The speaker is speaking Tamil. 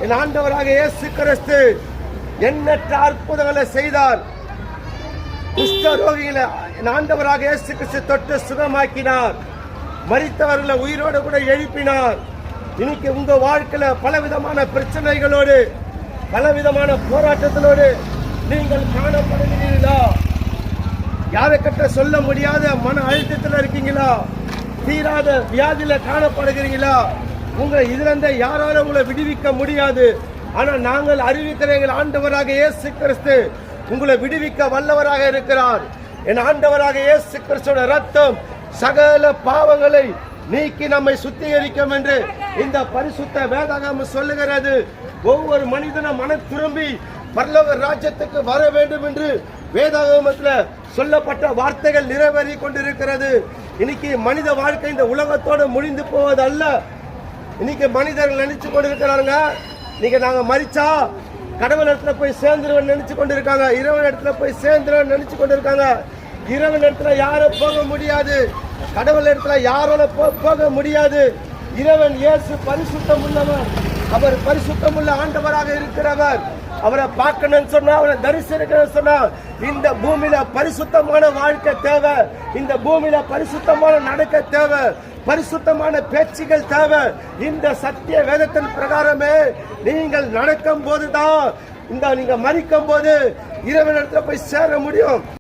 என் ஆண்டவராக இயேசு கிறிஸ்து எண்ணற்ற அற்புதங்களை செய்தார். குஷ்டரோகிகளை என் ஆண்டவராக இயேசு கிறிஸ்து தொட்டு சுகமாக்கினார். மரித்தவர்களை உயிரோடு கூட எழுப்பினார். இன்னைக்கு உங்க வாழ்க்கையில பலவிதமான பிரச்சனைகளோடு பலவிதமான போராட்டத்திலோடு நீங்கள் காணப்படுகிறீர்களா? யாரை கிட்ட சொல்ல முடியாத மன அழுத்தத்தில் இருக்கீங்களா? தீராத வியாதியில காணப்படுகிறீங்களா? உங்களை இதுல இருந்து யாராலும் உங்களை விடுவிக்க முடியாது. ஆனா நாங்கள் அறிவிக்கிற எங்கள் ஆண்டவராக இயேசு கிறிஸ்து உங்களை விடுவிக்க வல்லவராக இருக்கிறார். என் ஆண்டவராக இயேசு கிறிஸ்துவோட ரத்தம் சகல பாவங்களை நீக்கி நம்மை சுத்திகரிக்கும் என்று இந்த பரிசுத்த வேதாகமம் சொல்லுகிறது. ஒவ்வொரு மனிதனும் மனம் திரும்பி பரலோக ராஜ்யத்துக்கு வர வேண்டும் என்று வேதாகமத்தில் சொல்லப்பட்ட வார்த்தைகள் நிறைவேறி கொண்டிருக்கிறது. இன்னைக்கு மனித வாழ்க்கை இந்த உலகத்தோடு முடிந்து போவது அல்ல. இன்னைக்கு மனிதர்கள் நினைச்சு கொண்டிருக்கிறாங்க, இன்னைக்கு நாங்க மரிச்சா கடவுள் இடத்துல போய் சேர்ந்துருவன் நினைச்சு கொண்டிருக்காங்க. இரவு இடத்துல போய் சேர்ந்துருவன் நினைச்சு கொண்டிருக்காங்க. இரவு இடத்துல யாரும் போக முடியாது. கடவுள் இடத்துல யாரோட போக முடியாது. இறைவன் இயேசு பரிசுத்தம் உள்ளவர். அவர் பரிசுத்தம் உள்ள ஆண்டவராக இருக்கிறவர். அவரை பார்க்கணும்னு சொன்னா, அவரை தரிசனிக்கணும்னு சொன்னா இந்த பூமியில பரிசுத்தமான வாழ்க்கை தேவை. இந்த பூமியில பரிசுத்தமான நடக்க தேவை. பரிசுத்தமான பேச்சுகள் தேவை. இந்த சத்திய வேதத்தின் பிரகாரமே நீங்கள் நடக்கும் போதுதான், இந்த நீங்க மரிக்கும் போது இறைவனிடத்துல போய் சேர முடியும்.